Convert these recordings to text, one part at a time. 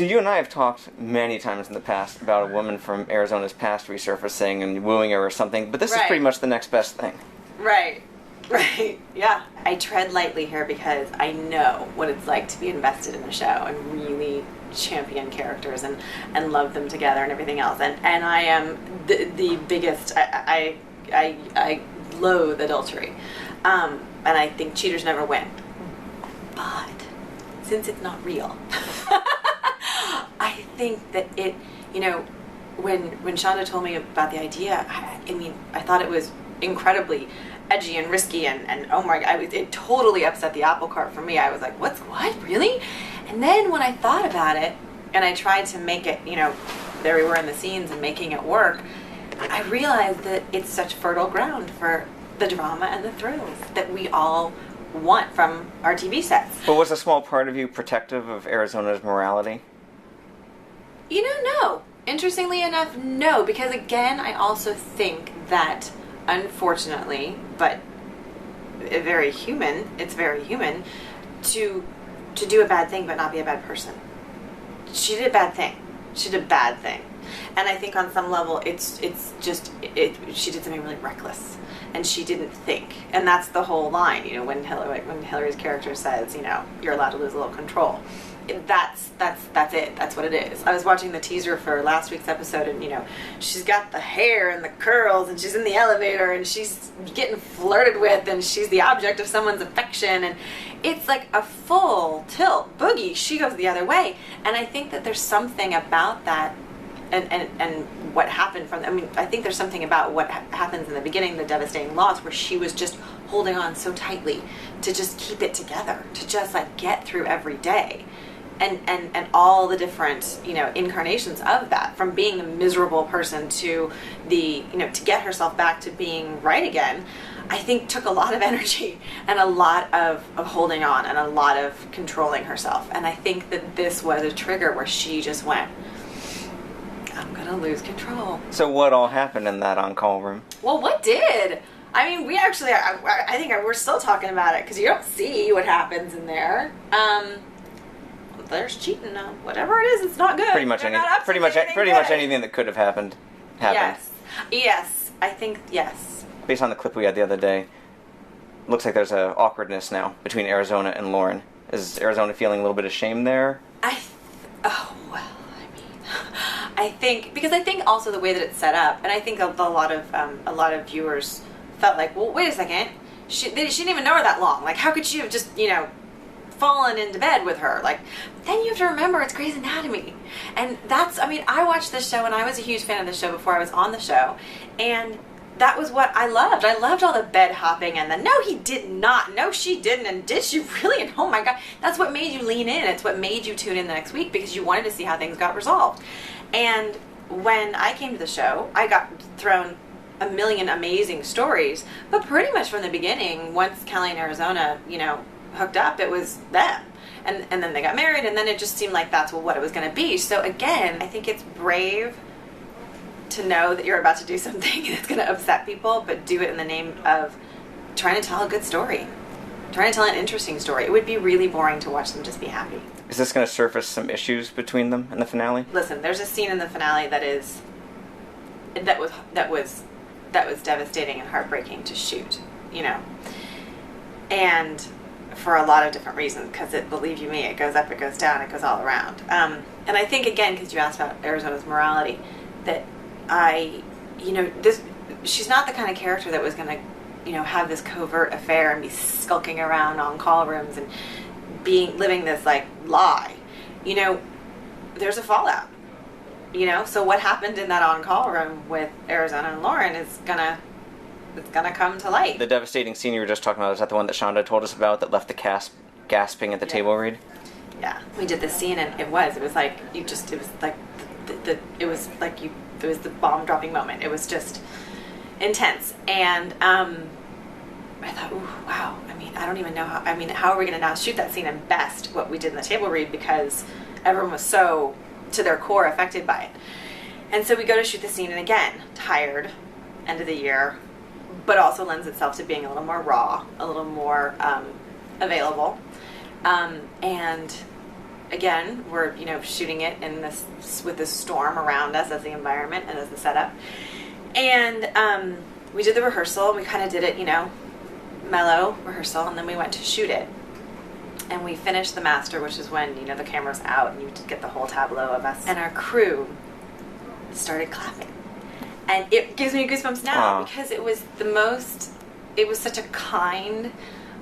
So you and I have talked many times in the past about a woman from Arizona's past resurfacing and wooing her or something, but this is pretty much the next best thing. Right. Right. Yeah. I tread lightly here because I know what it's like to be invested in a show and really champion characters and love them together and everything else. And I am the biggest. I loathe adultery, and I think cheaters never win. But since it's not real, I think that it. You know, when Shonda told me about the idea, I thought it was incredibly edgy and risky and oh my god, it totally upset the apple cart for me. I was like, what really? And then when I thought about it and I tried to make it, there we were in the scenes and making it work, I realized that it's such fertile ground for the drama and the thrills that we all want from our TV sets. But was a small part of you protective of Arizona's morality? No. Interestingly enough, no, because again, I also think that unfortunately, but it's very human to do a bad thing but not be a bad person. She did a bad thing. And I think on some level she did something really reckless and she didn't think. And that's the whole line, when Hillary's character says, you're allowed to lose a little control. That's it. That's what it is. I was watching the teaser for last week's episode and, she's got the hair and the curls and she's in the elevator and she's getting flirted with and she's the object of someone's affection and it's like a full tilt boogie. She goes the other way. And I think that there's something about that and what happened I think there's something about what happens in the beginning, the devastating loss, where she was just holding on so tightly to just keep it together, to just get through every day. And all the different, incarnations of that, from being a miserable person to to get herself back to being right again, I think took a lot of energy and a lot of holding on and a lot of controlling herself. And I think that this was a trigger where she just went, I'm going to lose control. So what all happened in that on-call room? Well, what did? We actually, I think we're still talking about it because you don't see what happens in there. There's cheating now. Whatever it is, it's not good. Pretty much anything that could have happened. Yes. I think yes. Based on the clip we had the other day, looks like there's an awkwardness now between Arizona and Lauren. Is Arizona feeling a little bit of shame there? I think also the way that it's set up, and I think a lot of viewers felt like, well, wait a second, she didn't even know her that long. Like, how could she have just fallen into bed with her? Then you have to remember it's Grey's Anatomy, and that's I watched this show and I was a huge fan of the show before I was on the show, and that was what I loved. I loved all the bed hopping and the no he did not, no she didn't, and did she really, and oh my god, that's what made you lean in. It's what made you tune in the next week because you wanted to see how things got resolved. And when I came to the show, I got thrown a million amazing stories, but pretty much from the beginning, once Kelly and Arizona hooked up, it was them. And then they got married, and then it just seemed like that's what it was going to be. So again, I think it's brave to know that you're about to do something that's going to upset people, but do it in the name of trying to tell a good story, trying to tell an interesting story. It would be really boring to watch them just be happy. Is this going to surface some issues between them in the finale? Listen, there's a scene in the finale that was devastating and heartbreaking to shoot, and for a lot of different reasons, because believe you me, it goes up, it goes down, it goes all around. And I think, again, because you asked about Arizona's morality, that she's not the kind of character that was going to, have this covert affair and be skulking around on call rooms and living this lie. There's a fallout. So what happened in that on-call room with Arizona and Lauren is gonna come to light. The devastating scene you were just talking about, is that the one that Shonda told us about that left the gasping at the table read? Yeah, we did this scene and it was the bomb dropping moment. It was just intense. And I thought, ooh, wow. I don't even know how are we going to now shoot that scene and best what we did in the table read, because everyone was so to their core affected by it. And so we go to shoot the scene, and again, tired, end of the year, but also lends itself to being a little more raw, a little more available. And again, we're, you know, shooting it in this with this storm around us as the environment and as the setup. And we did the rehearsal. We kind of did it, you know, mellow rehearsal, and then we went to shoot it. And we finished the master, which is when, you know, the camera's out and you get the whole tableau of us. And our crew started clapping. And it gives me goosebumps now because it was it was such a kind,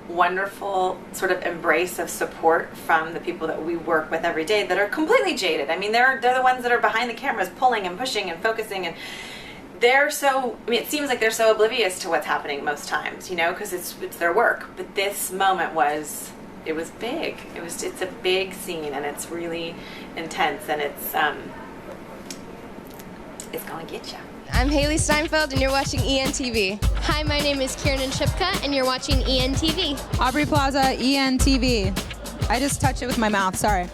wonderful sort of embrace of support from the people that we work with every day that are completely jaded. I mean, they're the ones that are behind the cameras pulling and pushing and focusing, and they're so, I mean, it seems like they're so oblivious to what's happening most times, you know, because it's their work. But this moment it was big. It's a big scene, and it's really intense, and it's gonna get you. I'm Haley Steinfeld, and you're watching ENTV. Hi, my name is Kieran Shipka, and you're watching ENTV. Aubrey Plaza, ENTV. I just touched it with my mouth, sorry.